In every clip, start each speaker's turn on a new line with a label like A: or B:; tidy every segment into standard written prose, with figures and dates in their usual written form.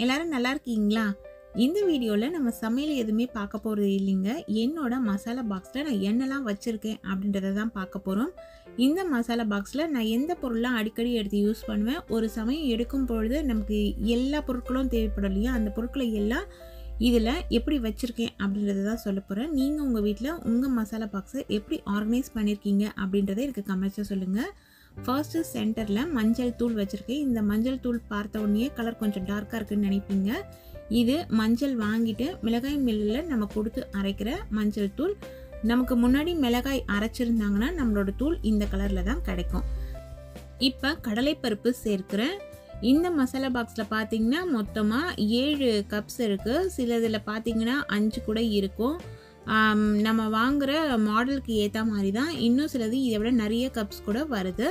A: எல்லாரும் நல்லா இருக்கீங்களா? இந்த வீடியோல நம்ம சமையல் எதுவுமே பார்க்க போறது இல்லைங்க. என்னோட மசாலா பாக்ஸ்ல நான் என்னெல்லாம் வச்சிருக்கேன் அப்படின்றத தான் பார்க்க போறோம். இந்த மசாலா பாக்ஸ்ல நான் எந்த பொருள்லாம் அடிக்கடி எடுத்து யூஸ் பண்ணுவேன். ஒரு சமயம் எடுக்கும் பொழுது நமக்கு எல்லா பொருட்களும் தேவைப்படும் இல்லையா? அந்த பொருட்களை எல்லாம் இதில் எப்படி வச்சுருக்கேன் அப்படின்றத தான் சொல்ல போகிறேன். நீங்கள் உங்கள் வீட்டில் உங்கள் மசாலா பாக்ஸை எப்படி ஆர்கனைஸ் பண்ணியிருக்கீங்க அப்படின்றத எனக்கு கமெண்ட்ஸில் சொல்லுங்கள். ஃபர்ஸ்ட்டு சென்டரில் மஞ்சள் தூள் வச்சுருக்கேன். இந்த மஞ்சள் தூள் பார்த்த உடனே கலர் கொஞ்சம் டார்க்காக இருக்குதுன்னு நினைப்பீங்க. இது மஞ்சள் வாங்கிட்டு மிளகாய் மில்லில் நம்ம கொடுத்து அரைக்கிற மஞ்சள் தூள். நமக்கு முன்னாடி மிளகாய் அரைச்சிருந்தாங்கன்னா நம்மளோட தூள் இந்த கலரில் தான் கிடைக்கும். இப்போ கடலைப்பருப்பு சேர்க்கிறேன். இந்த மசாலா பாக்ஸில் பார்த்தீங்கன்னா மொத்தமாக 7 கப்ஸ் இருக்குது. சிலதில் பார்த்தீங்கன்னா 5 கூட இருக்கும். நம்ம வாங்குகிற மாடலுக்கு ஏற்ற மாதிரி தான். இன்னும் சிலது இதை விட நிறைய கப்ஸ் கூட வருது.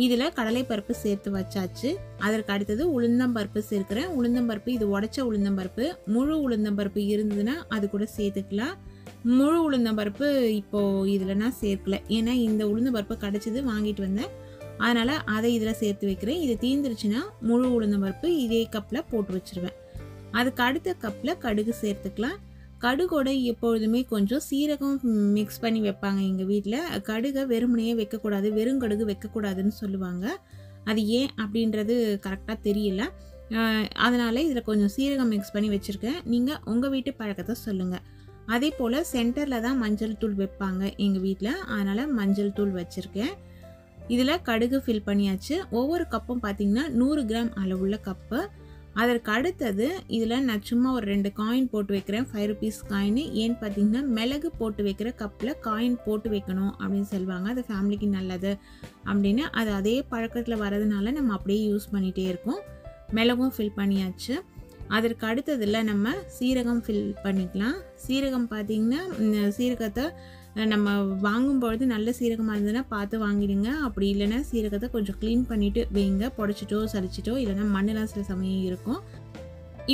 A: இதில் கடலைப்பருப்பு சேர்த்து வச்சாச்சு. அதற்கு அடுத்தது உளுந்தம்பருப்பு சேர்க்குறேன். உளுந்தம்பருப்பு இது உடச்ச உளுந்தம்பருப்பு. முழு உளுந்தம்பருப்பு இருந்ததுன்னா அது கூட சேர்த்துக்கலாம். முழு உளுந்தம்பருப்பு இப்போது இதில் நான் சேர்க்கல. ஏன்னா இந்த உளுந்தம்பருப்பு கிடச்சிது, வாங்கிட்டு வந்தேன். அதனால் அதை இதில் சேர்த்து வைக்கிறேன். இது தீர்ந்துருச்சுன்னா முழு உளுந்தம்பருப்பு இதே கப்பில் போட்டு வச்சுருவேன். அதுக்கு அடுத்த கப்பில் கடுகு சேர்த்துக்கலாம். கடுகோட எப்பொழுதுமே கொஞ்சம் சீரகம் மிக்ஸ் பண்ணி வைப்பாங்க எங்கள் வீட்டில். கடுகை வெறுமனையே வைக்கக்கூடாது, வெறுங்கடுகு வைக்கக்கூடாதுன்னு சொல்லுவாங்க. அது ஏன் அப்படின்றது கரெக்டாக தெரியல. அதனால் இதில் கொஞ்சம் சீரகம் மிக்ஸ் பண்ணி வச்சுருக்கேன். நீங்கள் உங்கள் வீட்டு பழக்கத்தை சொல்லுங்கள். அதே போல் சென்டரில் தான் மஞ்சள் தூள் வைப்பாங்க எங்கள் வீட்டில். அதனால் மஞ்சள் தூள் வச்சுருக்கேன். இதில் கடுகு ஃபில் பண்ணியாச்சு. ஒவ்வொரு கப்பும் பார்த்திங்கன்னா 100 கிராம் அளவுள்ள கப்பு. அதற்கு அடுத்தது இதில் நான் சும்மா ஒரு 2 காயின் போட்டு வைக்கிறேன். 5 ருபீஸ் காயின். ஏன்னு பார்த்தீங்கன்னா மிளகு போட்டு வைக்கிற கப்பில் காயின் போட்டு வைக்கணும் அப்படின்னு சொல்லுவாங்க. அது ஃபேமிலிக்கு நல்லது அப்படின்னு. அது அதே பழக்கத்தில் வரதுனால நம்ம அப்படியே யூஸ் பண்ணிகிட்டே இருக்கோம். மிளகும் ஃபில் பண்ணியாச்சு. அதற்கு அடுத்ததில் நம்ம சீரகம் ஃபில் பண்ணிக்கலாம். சீரகம் பார்த்திங்கன்னா சீரகத்தை நம்ம வாங்கும்பொழுது நல்ல சீரகமாக இருந்ததுன்னா பார்த்து வாங்கிடுங்க. அப்படி இல்லைன்னா சீரகத்தை கொஞ்சம் க்ளீன் பண்ணிவிட்டு வைங்க. புடச்சிட்டோ சலிச்சிட்டோ இல்லைன்னா மண்ணெல்லாம் சில சமயம் இருக்கும்.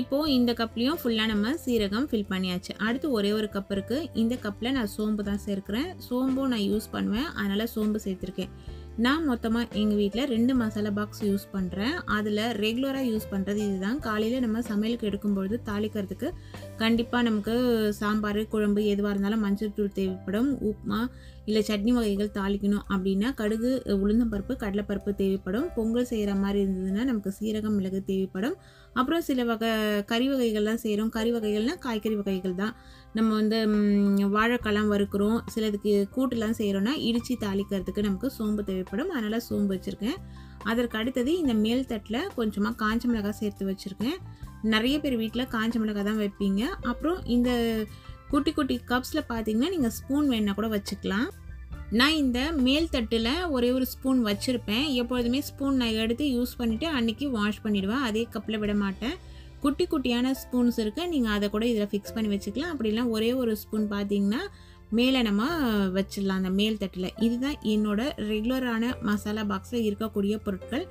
A: இப்போது இந்த கப்லேயும் ஃபுல்லாக நம்ம சீரகம் ஃபில் பண்ணியாச்சு. அடுத்து ஒரே ஒரு கப் இருக்குது. இந்த கப்பில் நான் சோம்பு தான் சேர்க்குறேன். சோம்பும் நான் யூஸ் பண்ணுவேன், அதனால் சோம்பு சேர்த்துருக்கேன். நான் மொத்தமாக எங்கள் வீட்டில் 2 மசாலா பாக்ஸ் யூஸ் பண்ணுறேன். அதில் ரெகுலராக யூஸ் பண்ணுறது இதுதான். காலையில் நம்ம சமையலுக்கு எடுக்கும்பொழுது தாளிக்கிறதுக்கு கண்டிப்பாக நமக்கு சாம்பார், குழம்பு எதுவாக இருந்தாலும் மஞ்சள் தூள் தேவைப்படும். உப்புமா இல்லை சட்னி வகைகள் தாளிக்கணும் அப்படின்னா கடுகு, உளுந்தம்பருப்பு, கடலைப்பருப்பு தேவைப்படும். பொங்கல் செய்கிற மாதிரி இருந்ததுன்னா நமக்கு சீரகம், மிளகு தேவைப்படும். அப்புறம் சில கறி வகைகள்லாம் செய்கிறோம். கறி வகைகள்னால் காய்கறி வகைகள் தான். நம்ம வந்து வாழைக்காலாம் வறுக்கிறோம். சிலதுக்கு கூட்டுலாம் செய்கிறோன்னா இடித்து தாளிக்கிறதுக்கு நமக்கு சோம்பு தேவைப்படும். அதனால் சோம்பு வச்சுருக்கேன். அதற்கு அடுத்தது இந்த மேல் தட்டில் கொஞ்சமாக காஞ்ச மிளகாய் சேர்த்து வச்சுருக்கேன். நிறைய பேர் வீட்டில் காஞ்ச மிளகாய் தான் வைப்பீங்க. அப்புறம் இந்த குட்டி குட்டி கப்ஸில் பார்த்தீங்கன்னா நீங்கள் ஸ்பூன் வேணால் கூட வச்சுக்கலாம். நான் இந்த மேல் தட்டில் ஒரே ஒரு ஸ்பூன் வச்சுருப்பேன். எப்பொழுதுமே ஸ்பூன் நான் எடுத்து யூஸ் பண்ணிவிட்டு அன்றைக்கி வாஷ் பண்ணிவிடுவேன். அதே கப்பில் விட மாட்டேன். குட்டி குட்டியான ஸ்பூன்ஸ் இருக்குது, நீங்கள் அதை கூட இதில் ஃபிக்ஸ் பண்ணி வச்சுக்கலாம். அப்படிலாம் ஒரே ஒரு ஸ்பூன் பார்த்தீங்கன்னா மேலே நம்ம வச்சிடலாம் அந்த மேல் தட்டில். இதுதான் என்னோடய ரெகுலரான மசாலா பாக்ஸில் இருக்கக்கூடிய பொருட்கள்.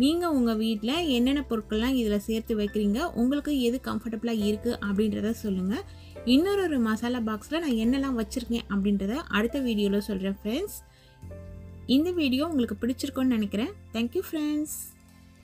A: நீங்கள் உங்கள் வீட்டில் என்னென்ன பொருட்கள்லாம் இதில் சேர்த்து வைக்கிறீங்க, உங்களுக்கு எது கம்ஃபர்டபுளாக இருக்குது அப்படின்றத சொல்லுங்கள். இன்னொரு மசாலா பாக்ஸில் நான் என்னெல்லாம் வச்சுருக்கேன் அப்படின்றத அடுத்த வீடியோவில் சொல்கிறேன் ஃப்ரெண்ட்ஸ். இந்த வீடியோ உங்களுக்கு பிடிச்சிருக்கோன்னு நினைக்கிறேன். Thank you friends.